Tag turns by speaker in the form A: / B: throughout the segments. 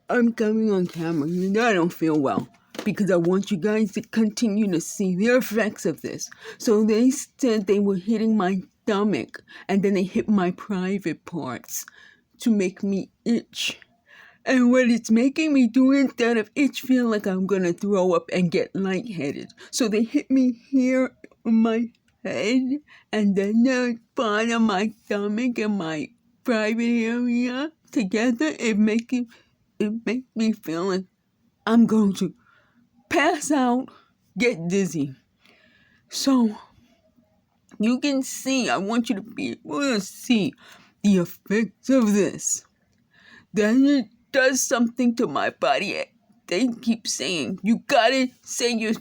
A: I'm coming on camera and I don't feel well because I want you guys to continue to see the effects of this. So they said they were hitting my stomach and then they hit my private parts to make me itch. And what it's making me do instead of itch, feel like I'm gonna throw up and get lightheaded. So they hit me here on my head and then the part of my stomach and my private area together. It makes me feel like I'm going to pass out, get dizzy. So you can see, I want you to be able to see the effects of this. Then it does something to my body. They keep saying, you gotta say you're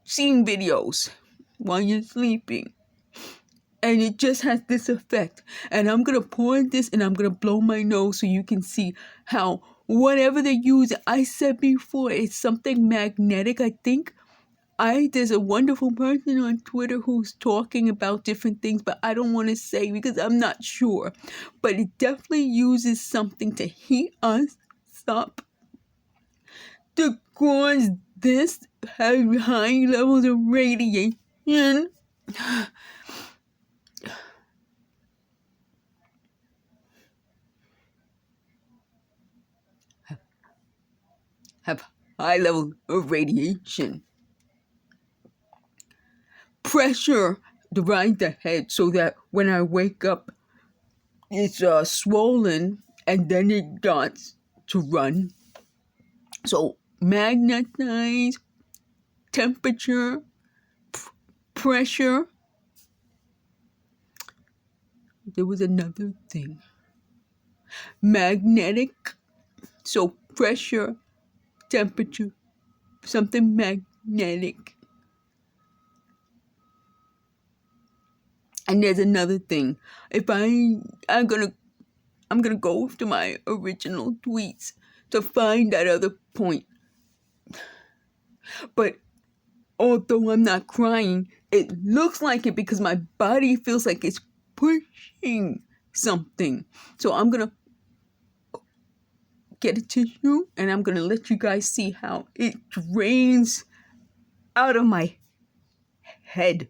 A: seeing videos while you're sleeping. And it just has this effect. And I'm gonna pour this and I'm gonna blow my nose so you can see how whatever they use, I said before, it's something magnetic, I think. There's a wonderful person on Twitter who's talking about different things, but I don't want to say because I'm not sure. But it definitely uses something to heat us up to cause this high levels of radiation. Have high levels of radiation. Pressure divides the head so that when I wake up, it's swollen and then it starts to run. So magnetize, temperature, pressure. There was another thing. Magnetic, so pressure, temperature, something magnetic. And there's another thing. If I'm gonna go to my original tweets to find that other point. But although I'm not crying, it looks like it because my body feels like it's pushing something. So I'm gonna get a tissue and I'm gonna let you guys see how it drains out of my head.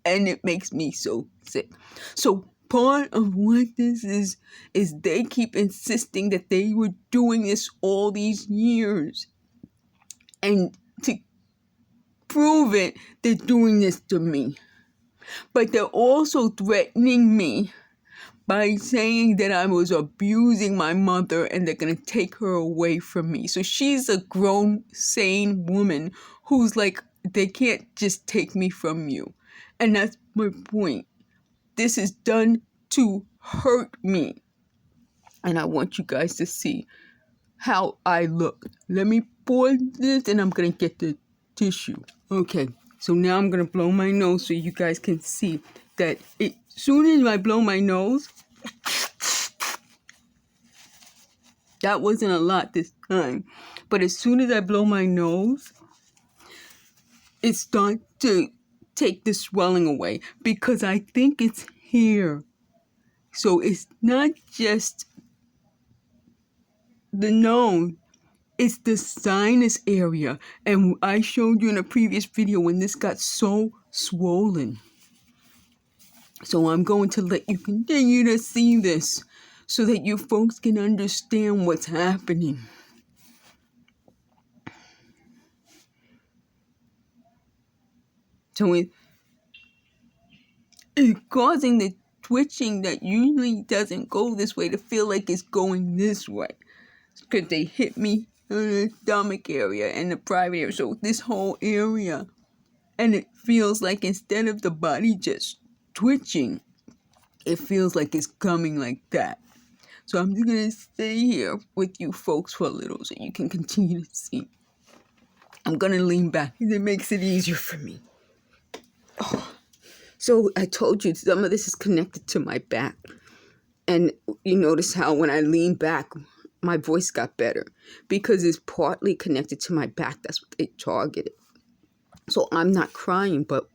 A: And it makes me so sick. So part of what this is they keep insisting that they were doing this all these years. And to prove it, they're doing this to me. But they're also threatening me by saying that I was abusing my mother and they're going to take her away from me. So she's a grown, sane woman who's like, they can't just take me from you. And that's my point. This is done to hurt me. And I want you guys to see how I look. Let me pour this and I'm going to get the tissue. Okay, so now I'm going to blow my nose so you guys can see that as soon as I blow my nose, that wasn't a lot this time. But as soon as I blow my nose, it starts to take the swelling away because I think it's here. So it's not just the nose, it's the sinus area. And I showed you in a previous video when this got so swollen. So I'm going to let you continue to see this so that you folks can understand what's happening. So it's causing the twitching that usually doesn't go this way to feel like it's going this way. Because they hit me in the stomach area and the private area. So this whole area. And it feels like instead of the body just twitching, it feels like it's coming like that. So I'm just going to stay here with you folks for a little so you can continue to see. I'm going to lean back because it makes it easier for me. Oh. So I told you some of this is connected to my back. And you notice how when I lean back, my voice got better because it's partly connected to my back. That's what they targeted. So I'm not crying, but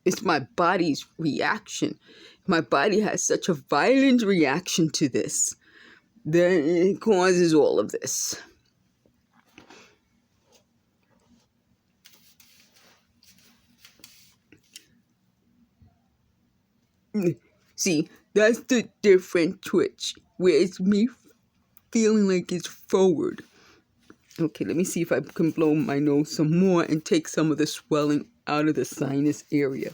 A: it's my body's reaction. My body has such a violent reaction to this that it causes all of this. See, that's the different twitch, where it's me feeling like it's forward. Okay, let me see if I can blow my nose some more and take some of the swelling out of the sinus area.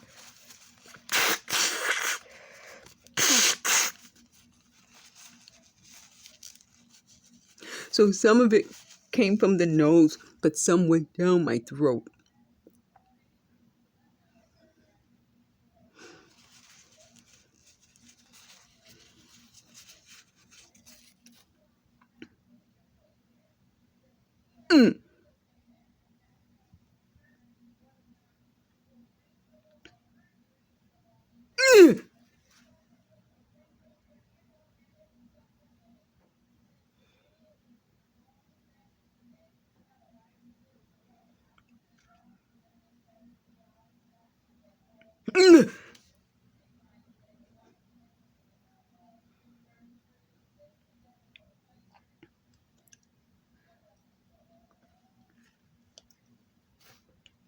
A: So some of it came from the nose, but some went down my throat. Mm. Mm. Mm.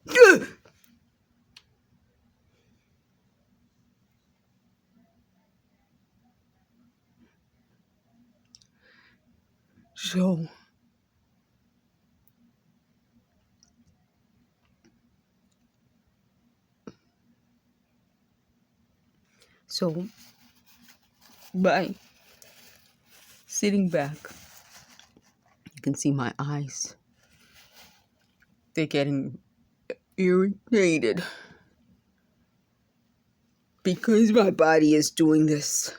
A: Mm. So by sitting back, you can see my eyes. They're getting irritated because my body is doing this.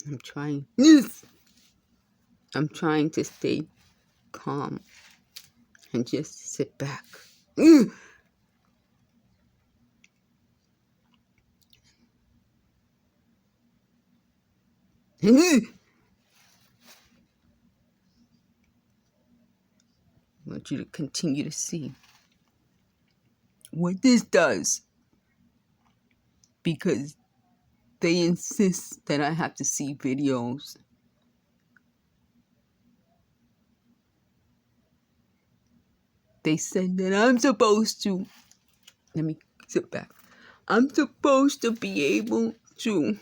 A: I'm trying to stay calm and just sit back. I want you to continue to see what this does, because they insist that I have to see videos. They said that I'm supposed to, let me sit back. I'm supposed to be able to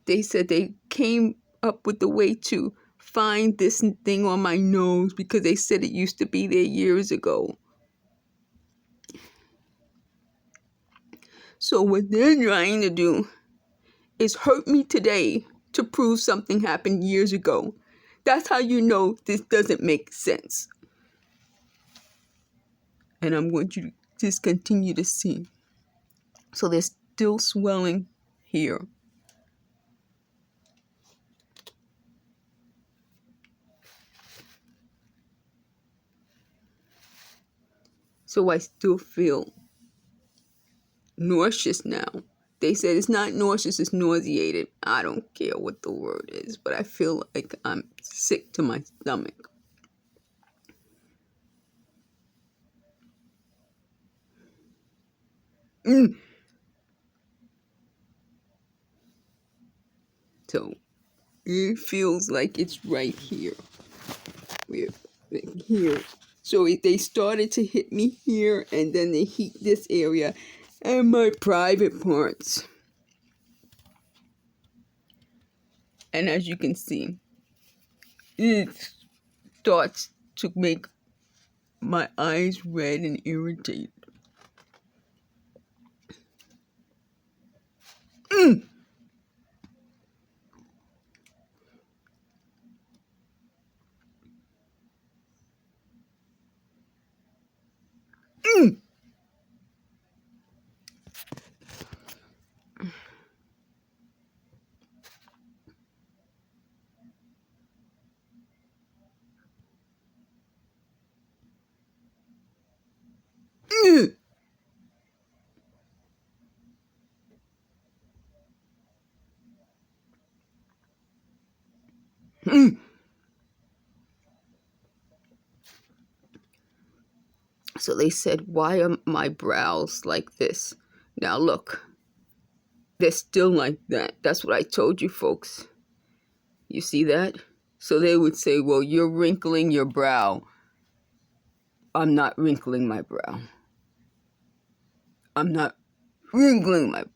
A: they said they came up with the way to find this thing on my nose because they said it used to be there years ago. So what they're trying to do is hurt me today to prove something happened years ago. That's how you know this doesn't make sense. And I'm going to just continue to see. So there's still swelling here. So I still feel nauseous now. They said it's not nauseous, it's nauseated. I don't care what the word is, but I feel like I'm sick to my stomach. So it feels like it's right here. Here. So they started to hit me here, and then they hit this area and my private parts. And as you can see, it starts to make my eyes red and irritated. So they said, why are my brows like this? Now look, they're still like that. That's what I told you folks. You see that? So they would say, well, you're wrinkling your brow. I'm not wrinkling my brow. I'm not wrinkling my brow.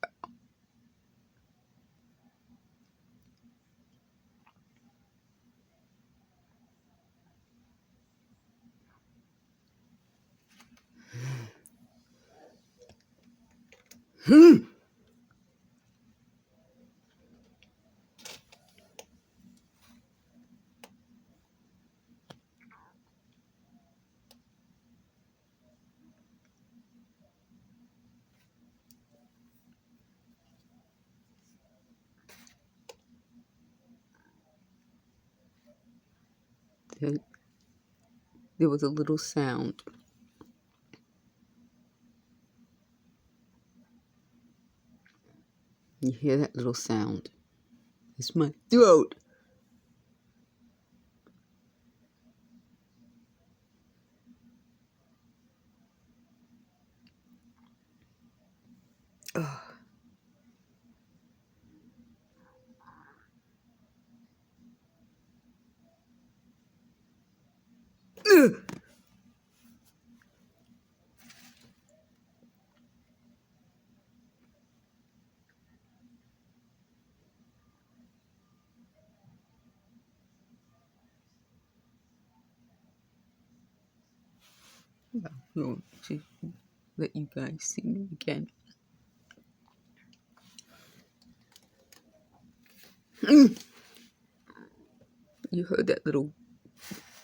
A: There was a little sound. You hear that little sound? It's my throat. Ugh. Ugh. No, to let you guys see me again. You heard that little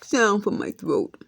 A: sound from my throat.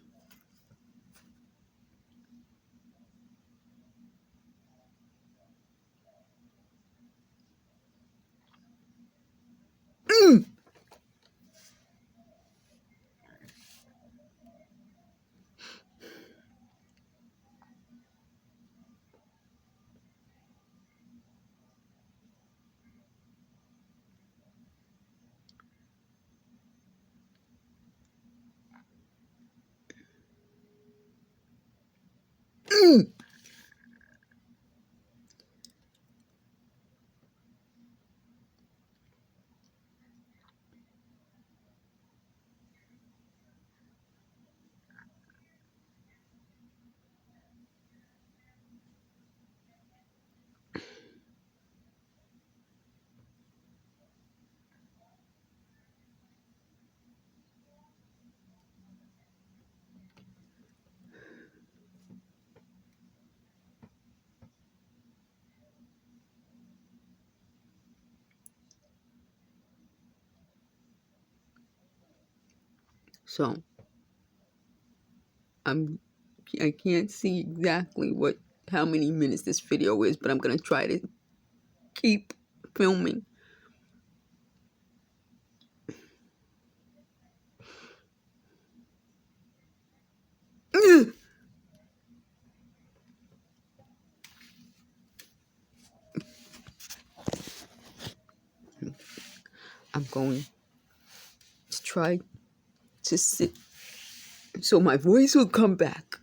A: So I can't see exactly how many minutes this video is, but I'm gonna try to keep filming. I'm going to try to sit so my voice will come back.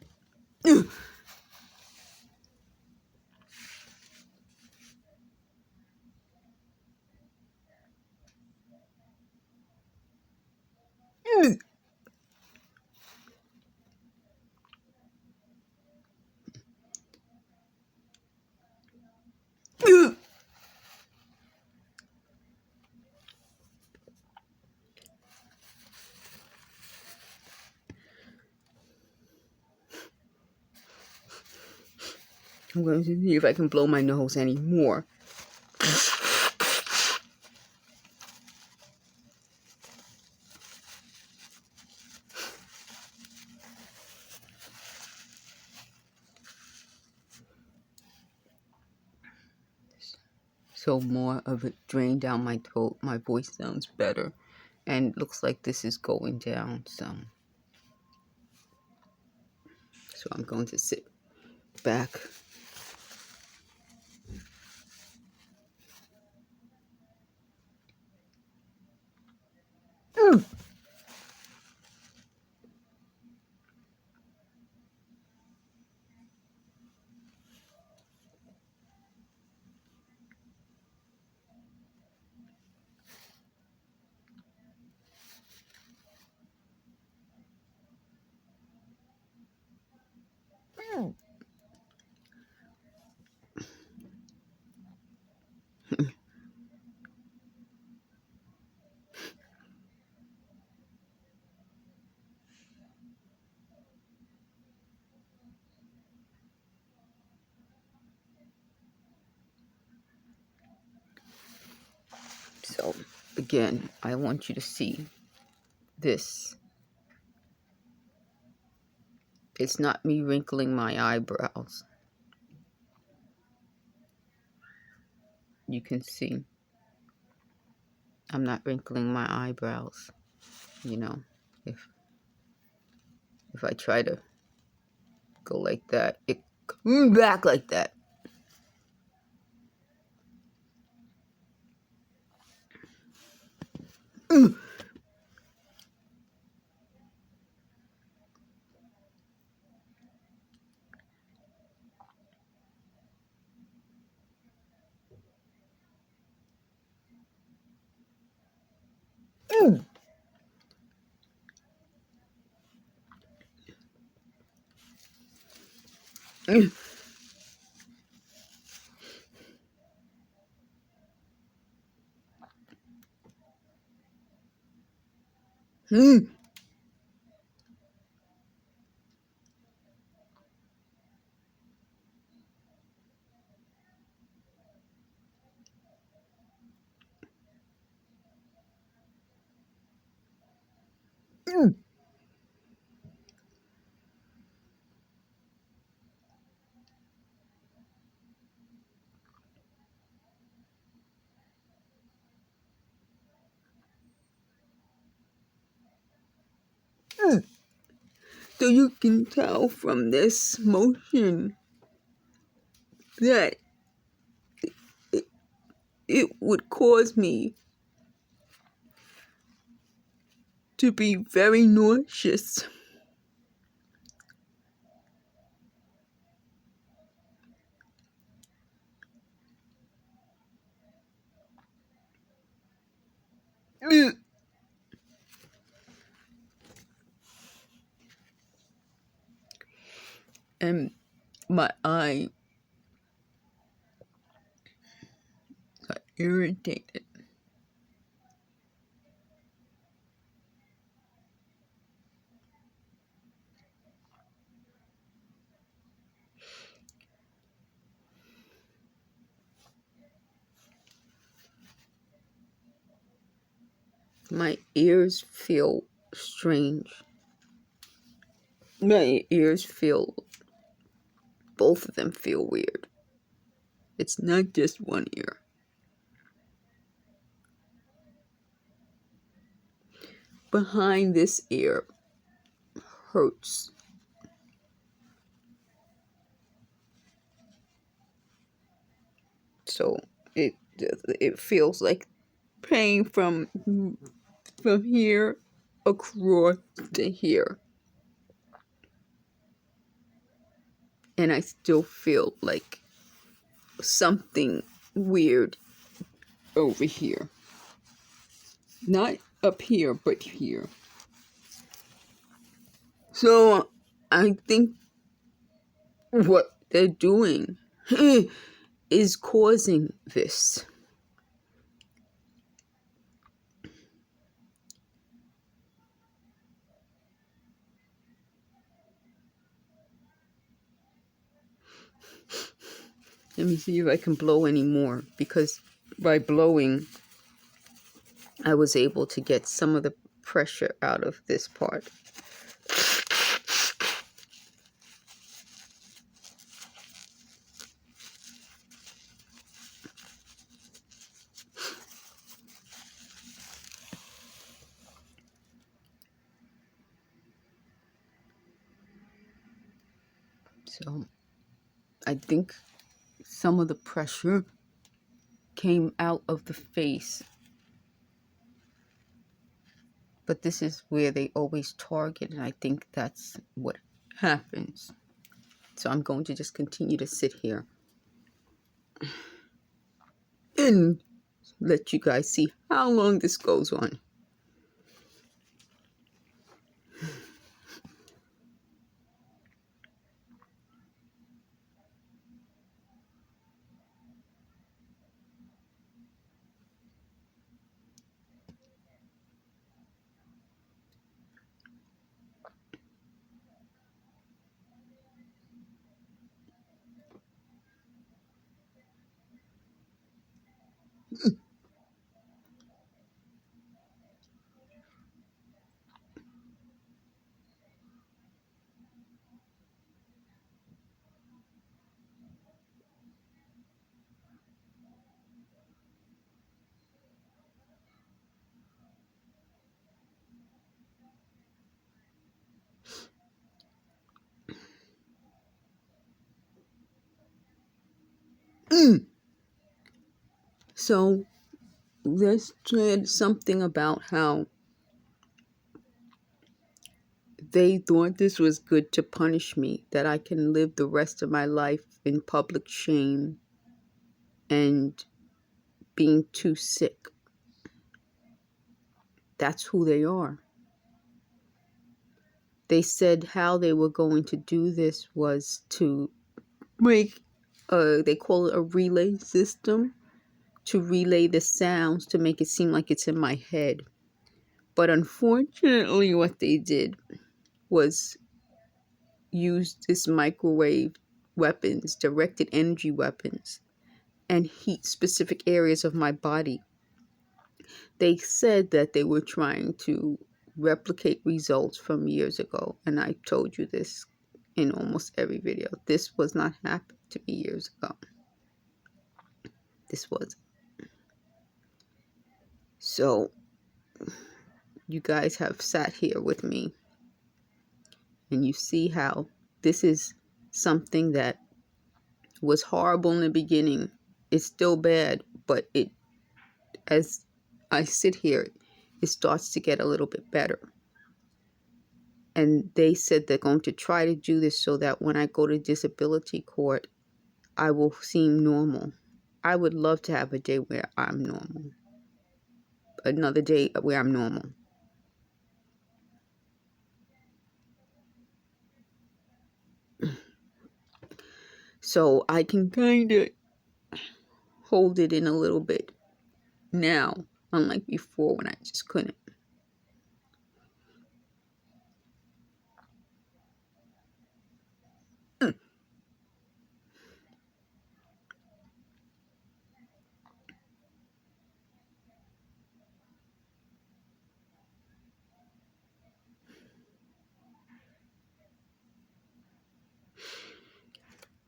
A: I'm going to see if I can blow my nose anymore. So more of it drained down my throat. My voice sounds better. And looks like this is going down some. So I'm going to sit back. Mm. So, again, I want you to see this. It's not me wrinkling my eyebrows. You can see I'm not wrinkling my eyebrows. You know, if I try to go like that, it comes back like that. Mm. Mm. Mm. Mm. Mm. Mm. So you can tell from this motion that it would cause me to be very nauseous. Mm. And my eye got irritated. My ears feel strange. My ears feel, both of them feel weird. It's not just one ear. Behind this ear hurts. So it feels like pain from here across to here. And I still feel like something weird over here. Not up here, but here. So I think what they're doing is causing this. Let me see if I can blow any more, because by blowing, I was able to get some of the pressure out of this part. So I think some of the pressure came out of the face. But this is where they always target, and I think that's what happens. So I'm going to just continue to sit here and let you guys see how long this goes on. So let's said something about how they thought this was good to punish me, that I can live the rest of my life in public shame and being too sick. That's who they are. They said how they were going to do this was to make, they call it a relay system, to relay the sounds to make it seem like it's in my head. But unfortunately, what they did was use this microwave weapons, directed energy weapons, and heat specific areas of my body. They said that they were trying to replicate results from years ago, and I told you this in almost every video. This was not happening to me years ago. This was. So you guys have sat here with me, and you see how this is something that was horrible in the beginning. It's still bad, but as I sit here, it starts to get a little bit better. And they said they're going to try to do this so that when I go to disability court, I will seem normal. I would love to have a day where I'm normal. Another day where I'm normal. So I can kind of hold it in a little bit now, unlike before when I just couldn't.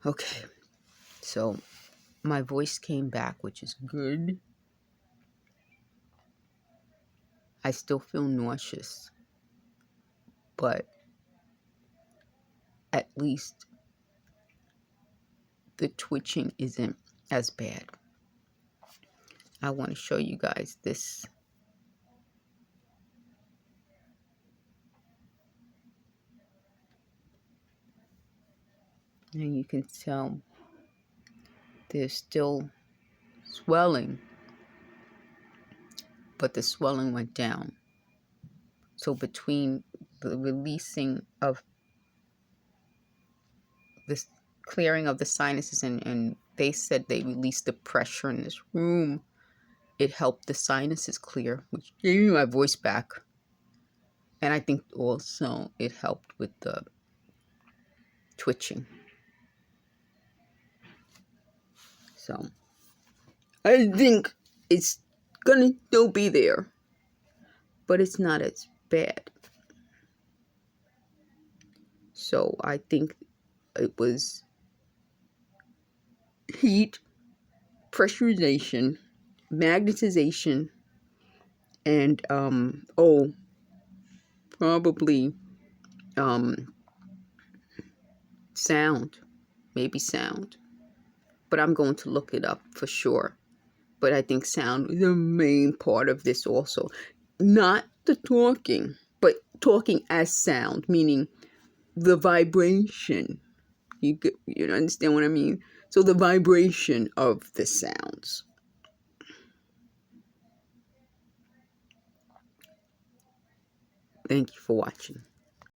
A: Okay, so my voice came back, which is good. I still feel nauseous, but at least the twitching isn't as bad. I want to show you guys this. And you can tell there's still swelling, but the swelling went down. So between the releasing of this clearing of the sinuses, and they said they released the pressure in this room, it helped the sinuses clear, which gave me my voice back. And I think also it helped with the twitching. So I think it's gonna still be there, but it's not as bad. So I think it was heat, pressurization, magnetization, and probably sound, maybe sound. But I'm going to look it up for sure. But I think sound is the main part of this also. Not the talking, but talking as sound, meaning the vibration. You understand what I mean? So the vibration of the sounds. Thank you for watching.